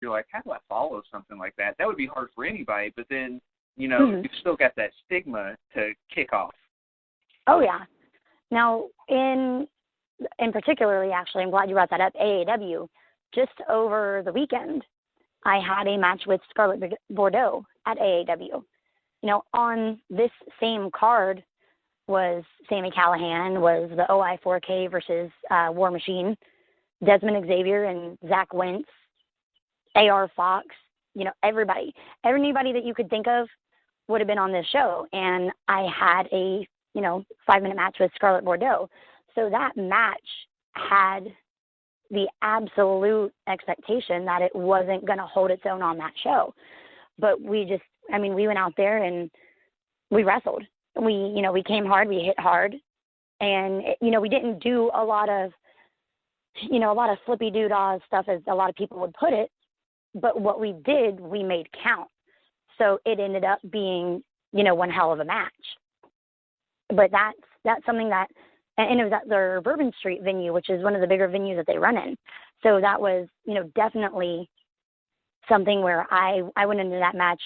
you're like, how do I follow something like that? That would be hard for anybody, but then, Mm-hmm. you've still got that stigma to kick off. Oh, yeah. Now, in particularly, actually, I'm glad you brought that up, AAW, just over the weekend, I had a match with Scarlett Bordeaux at AAW. On this same card was Sami Callihan, was the OI4K versus War Machine, Desmond Xavier and Zach Wentz, AR Fox, everybody that you could think of would have been on this show. And I had a, 5-minute match with Scarlett Bordeaux. So that match had the absolute expectation that it wasn't going to hold its own on that show. But we went out there and we wrestled. We came hard, we hit hard. And, we didn't do a lot of flippy doodah stuff, as a lot of people would put it. But what we did, we made count. So it ended up being, one hell of a match. But that's something that, and it was at their Bourbon Street venue, which is one of the bigger venues that they run in. So that was, definitely something where I went into that match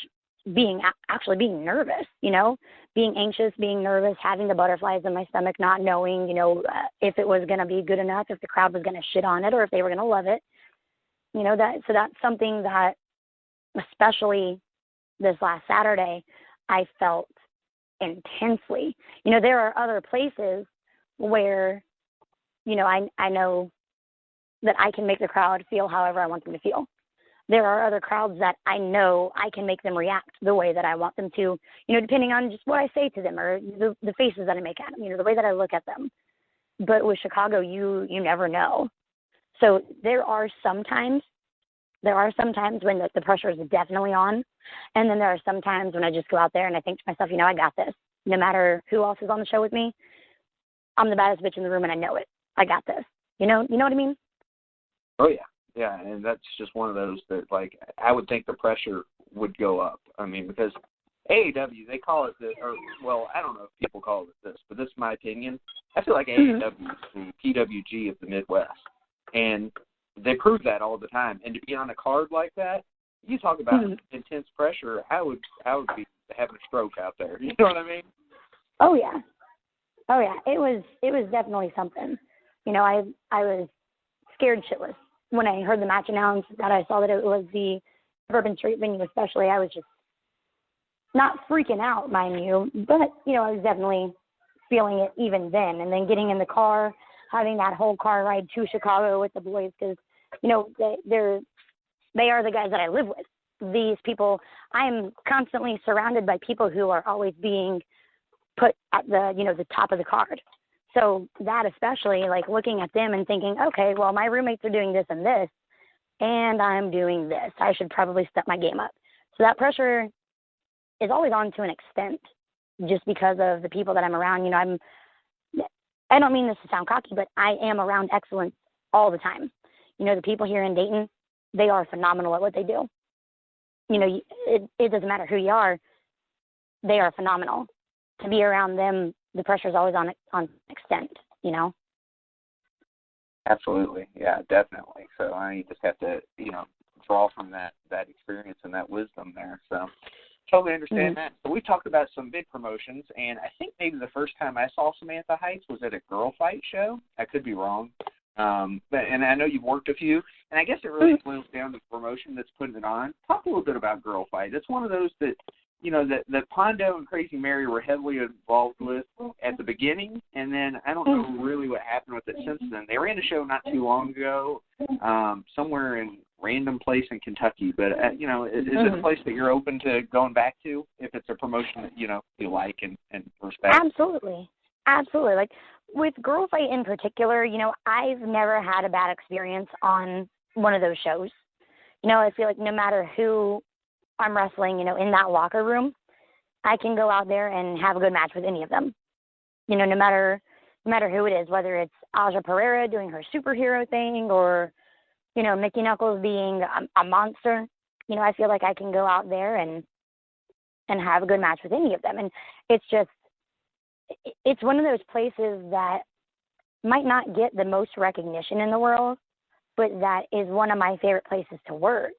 being nervous, being anxious, being nervous, having the butterflies in my stomach, not knowing, if it was going to be good enough, if the crowd was going to shit on it, or if they were going to love it. So that's something that, especially this last Saturday, I felt intensely. There are other places where, I know that I can make the crowd feel however I want them to feel. There are other crowds that I know I can make them react the way that I want them to, depending on just what I say to them or the faces that I make at them, the way that I look at them. But with Chicago, you never know. So there are some times when the pressure is definitely on, and then there are some times when I just go out there and I think to myself, I got this. No matter who else is on the show with me, I'm the baddest bitch in the room and I know it. I got this. You know what I mean? Oh, yeah. Yeah, and that's just one of those that, I would think the pressure would go up. Because AAW, they call it I don't know if people call it this, but this is my opinion. I feel like AAW is the PWG of the Midwest. And they prove that all the time. And to be on a card like that, you talk about intense pressure, I would be having a stroke out there. You know what I mean? Oh, yeah. It was definitely something. I was scared shitless when I heard the match announced, that I saw that it was the Bourbon Street venue especially. I was just not freaking out, mind you, but, I was definitely feeling it even then. And then getting in the car, having that whole car ride to Chicago with the boys, because, they are the guys that I live with. These people, I am constantly surrounded by people who are always being put at the top of the card. So that especially, looking at them and thinking, okay, well, my roommates are doing this and this, and I'm doing this. I should probably step my game up. So that pressure is always on to an extent, just because of the people that I'm around. I don't mean this to sound cocky, but I am around excellence all the time. The people here in Dayton, they are phenomenal at what they do. It doesn't matter who you are, they are phenomenal. To be around them, the pressure is always on extent, Absolutely. Yeah, definitely. So you just have to, draw from that experience and that wisdom there. So totally understand that. So we've talked about some big promotions, and I think maybe the first time I saw Samantha Heights was at a girl fight show. I could be wrong. And I know you've worked a few, and I guess it really boils down to the promotion that's putting it on. Talk a little bit about Girl Fight. It's one of those that, that Pondo and Crazy Mary were heavily involved with at the beginning, and then I don't know really what happened with it since then. They ran a show not too long ago, somewhere in random place in Kentucky, but, is it a place that you're open to going back to if it's a promotion that, you like and respect? Absolutely. With Girl Fight in particular, I've never had a bad experience on one of those shows. I feel like no matter who I'm wrestling, in that locker room, I can go out there and have a good match with any of them. No matter who it is, whether it's Aja Pereira doing her superhero thing or, Mickey Knuckles being a monster. I feel like I can go out there and have a good match with any of them. And it's one of those places that might not get the most recognition in the world, but that is one of my favorite places to work.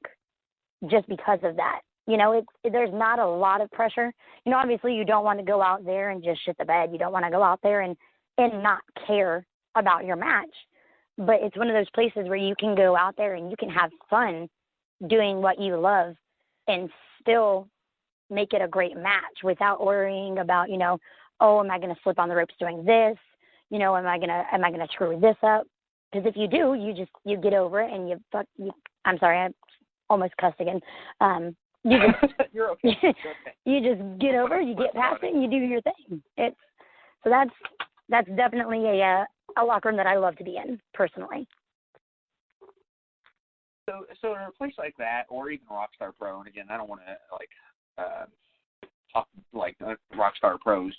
just because of that. There's not a lot of pressure. Obviously you don't want to go out there and just shit the bed. You don't want to go out there and not care about your match. But it's one of those places where you can go out there and you can have fun doing what you love and still make it a great match without worrying about, oh, am I going to slip on the ropes doing this? Am I going to screw this up? Because if you do, you get over it and I'm sorry, I almost cussed again. You just, You're okay. you just get over it, you get past it, and you do your thing. So that's definitely a locker room that I love to be in personally. So in a place like that, or even Rockstar Pro, and again, I don't want to talk like Rockstar Pros,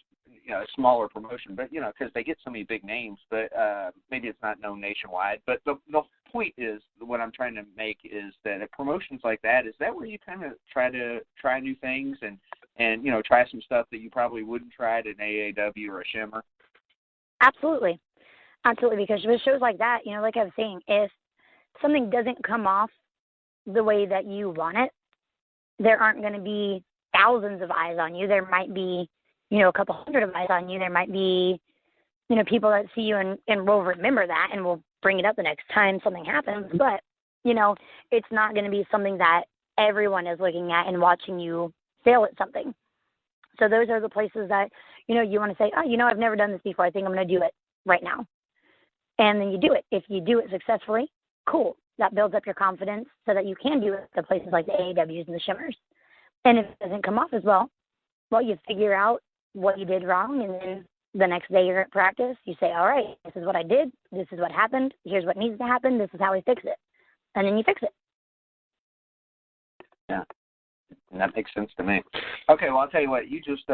a smaller promotion, but because they get so many big names, but maybe it's not known nationwide. But the point is, what I'm trying to make is that at promotions like that, is that where you kind of try new things and try some stuff that you probably wouldn't try at an AAW or a Shimmer? Absolutely, because with shows like that, like I was saying, if something doesn't come off the way that you want it, there aren't going to be thousands of eyes on you. There might be, a couple hundred of eyes on you. There might be, people that see you and will remember that and will bring it up the next time something happens. But, it's not going to be something that everyone is looking at and watching you fail at something. So those are the places that, you want to say, oh, I've never done this before. I think I'm going to do it right now. And then you do it. If you do it successfully, cool. That builds up your confidence so that you can do it at places like the AAWs and the Shimmers. And if it doesn't come off as well, you figure out what you did wrong, and then the next day you're at practice, you say, all right, this is what I did, this is what happened, here's what needs to happen, this is how we fix it. And then you fix it. Yeah, that makes sense to me. Okay, well, I'll tell you what, you just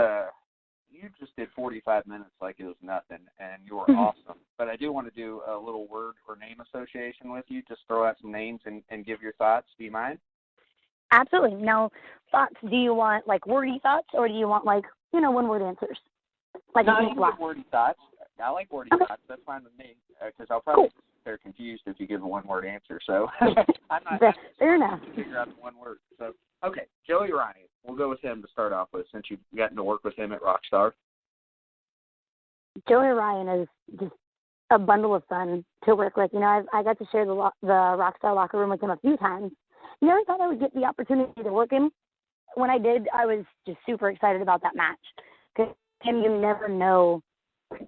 did 45 minutes like it was nothing, and you were awesome. But I do want to do a little word or name association with you, just throw out some names and give your thoughts. Do you mind? Absolutely. Now, thoughts, do you want, wordy thoughts, or do you want, one-word answers? No, you can give wordy thoughts. I like wordy thoughts. That's fine with me, because I'll probably they're confused if you give a one-word answer. So I'm not fair enough. To figure out the one word. So, okay, Joey Ryan. We'll go with him to start off with, since you've gotten to work with him at Rockstar. Joey Ryan is just a bundle of fun to work with. I got to share the Rockstar locker room with him a few times. You never thought I would get the opportunity to work him. When I did, I was just super excited about that match. Because you never know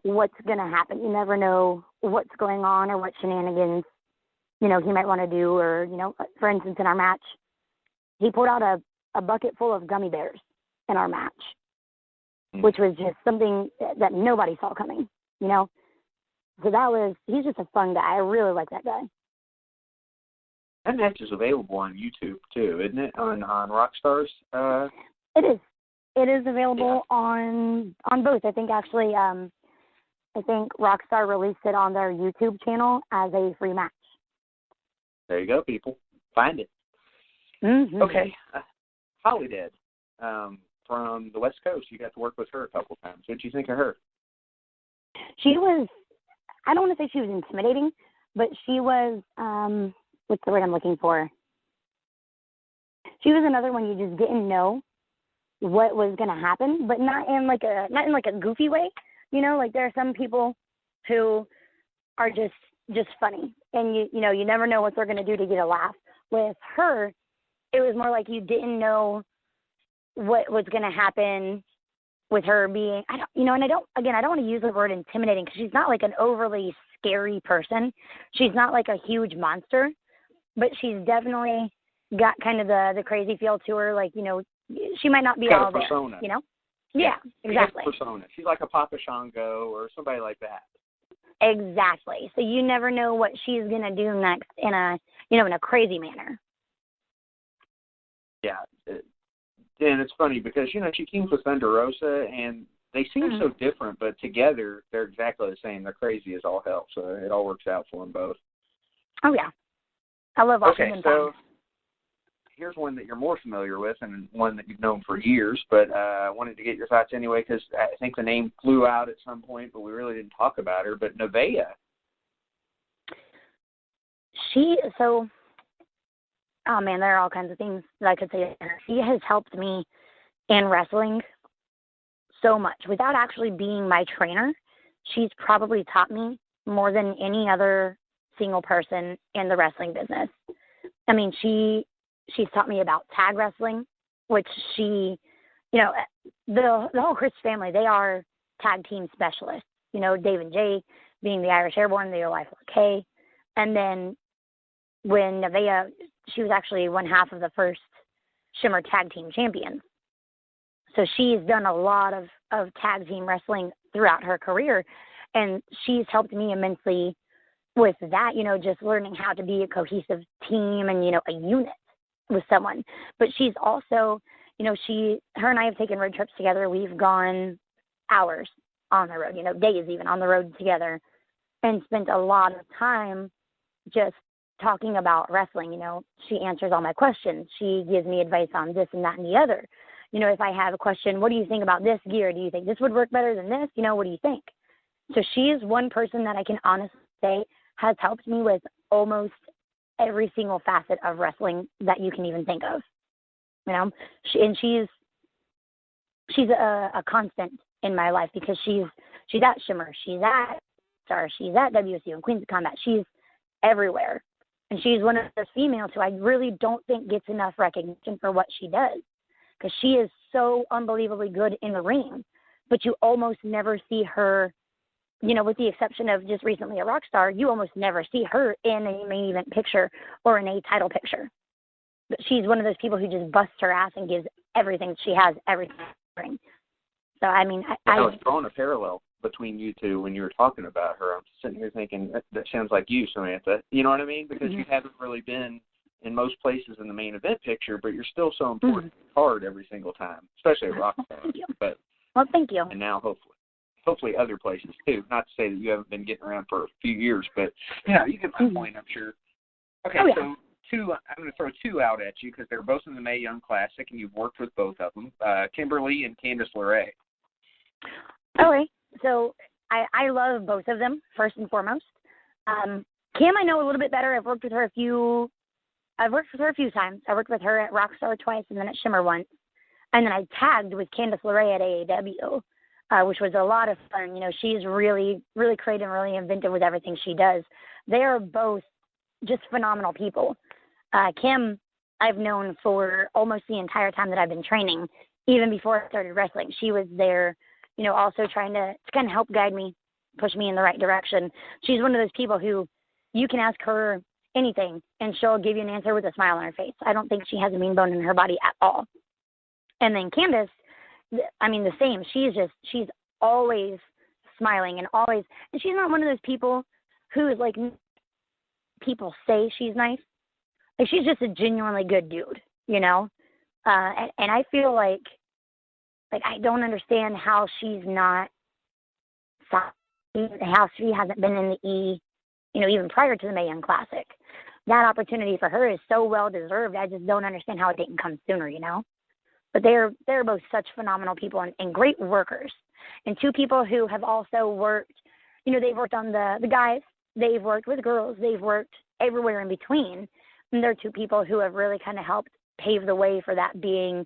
what's going to happen. You never know what's going on or what shenanigans, he might want to do. Or, for instance, in our match, he pulled out a bucket full of gummy bears in our match, which was just something that nobody saw coming, So he's just a fun guy. I really like that guy. That match is available on YouTube too, isn't it? On Rockstars. It is. It is available on both. I think actually, Rockstar released it on their YouTube channel as a free match. There you go, people. Find it. Mm-hmm. Okay, Holly did. From the West Coast, you got to work with her a couple times. What did you think of her? She was. I don't want to say she was intimidating, but she was. What's the word I'm looking for? She was another one you just didn't know what was going to happen, but not in like a goofy way. There are some people who are just funny, and you never know what they're going to do to get a laugh. With her, it was more like you didn't know what was going to happen with her being. I don't want to use the word intimidating, because she's not like an overly scary person. She's not like a huge monster, but she's definitely got kind of the crazy feel to her. She might not be all there, persona. Yeah, exactly. Persona. She's like a Papa Shango or somebody like that. Exactly. So you never know what she's gonna do next in a crazy manner. Yeah, and it's funny because she teams with Thunder Rosa, and they seem so different, but together they're exactly the same. They're crazy as all hell, so it all works out for them both. Oh yeah, I love watching them. So here's one that you're more familiar with, and one that you've known for years, but I wanted to get your thoughts anyway, because I think the name flew out at some point, but we really didn't talk about her. But Nevaeh. Oh, man, there are all kinds of things that I could say to her. She has helped me in wrestling so much. Without actually being my trainer, she's probably taught me more than any other single person in the wrestling business. I mean, she's taught me about tag wrestling, which she, you know, the whole Chris family, they are tag team specialists. You know, Dave and Jay being the Irish Airborne, the OI4K. And then when Nevaeh, she was actually one half of the first Shimmer tag team champions. So she's done a lot of tag team wrestling throughout her career, and she's helped me immensely with that, you know, just learning how to be a cohesive team and, you know, a unit with someone. But she's also, you know, her and I have taken road trips together. We've gone hours on the road, you know, days even on the road together, and spent a lot of time just talking about wrestling. You know, she answers all my questions. She gives me advice on this and that and the other. You know, if I have a question, what do you think about this gear? Do you think this would work better than this? You know, what do you think? So she is one person that I can honestly say has helped me with almost every single facet of wrestling that you can even think of. You know, she's a constant in my life because she's at Shimmer, she's at Star, she's at WSU and Queens of Combat. She's everywhere. And she's one of those females who I really don't think gets enough recognition for what she does, because she is so unbelievably good in the ring, but you almost never see her, you know, with the exception of just recently a rock star, you almost never see her in a main event picture or in a title picture. But she's one of those people who just busts her ass and gives everything she has every time. So, I mean, I was drawing a parallel between you two when you were talking about her. I'm sitting here thinking, that sounds like you, Samantha. You know what I mean? Because you haven't really been in most places in the main event picture, but you're still so important hard every single time, especially at Rockstar. Thank you. But, well, thank you. And now hopefully other places too. Not to say that you haven't been getting around for a few years, but yeah, you get my point, I'm sure. Okay, so I'm going to throw two out at you because they're both in the Mae Young Classic, and you've worked with both of them, Kimberly and Candice LeRae. Okay, so I love both of them, first and foremost. Kim, I know a little bit better. I've worked with her a few times. I worked with her at Rockstar twice and then at Shimmer once. And then I tagged with Candice LeRae at AAW, which was a lot of fun. You know, she's really, really creative and really inventive with everything she does. They are both just phenomenal people. Kim, I've known for almost the entire time that I've been training, even before I started wrestling. She was there, you know, also trying to kind of help guide me, push me in the right direction. She's one of those people who you can ask her anything, and she'll give you an answer with a smile on her face. I don't think she has a mean bone in her body at all. And then Candice, I mean, the same. She's always smiling and she's not one of those people who is like, people say she's nice. Like, she's just a genuinely good dude, you know? And I feel like I don't understand how she's not, how she hasn't been in the E, you know, even prior to the Mae Young Classic. That opportunity for her is so well deserved. I just don't understand how it didn't come sooner, you know? But they're both such phenomenal people and great workers. And two people who have also worked, you know, they've worked on the guys, they've worked with girls, they've worked everywhere in between. And they're two people who have really kind of helped pave the way for that being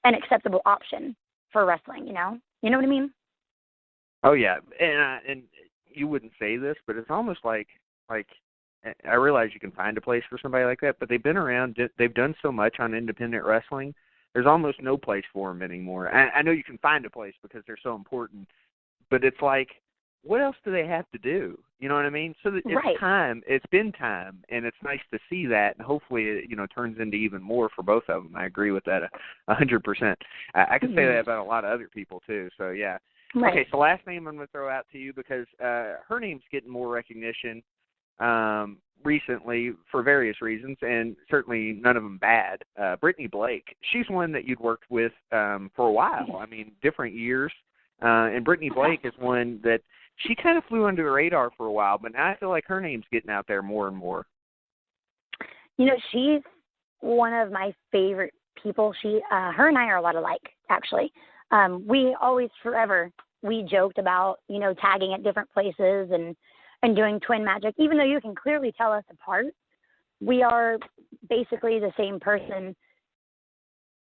an acceptable option for wrestling, you know? You know what I mean? Oh, yeah. And you wouldn't say this, but it's almost like I realize you can find a place for somebody like that, but they've been around, they've done so much on independent wrestling, there's almost no place for them anymore. I know you can find a place because they're so important, but it's like, what else do they have to do? You know what I mean? So that it's time. It's been time, and it's nice to see that, and hopefully it, you know, turns into even more for both of them. I agree with that 100%. I can say that about a lot of other people too. So yeah. Right. Okay, so last name I'm going to throw out to you because her name's getting more recognition recently for various reasons, and certainly none of them bad. Brittany Blake, she's one that you'd worked with for a while. I mean, different years. And Brittany Blake is one that she kind of flew under the radar for a while, but now I feel like her name's getting out there more and more. You know, she's one of my favorite people. Her and I are a lot alike, actually. We always, forever, we joked about, you know, tagging at different places and doing twin magic. Even though you can clearly tell us apart, we are basically the same person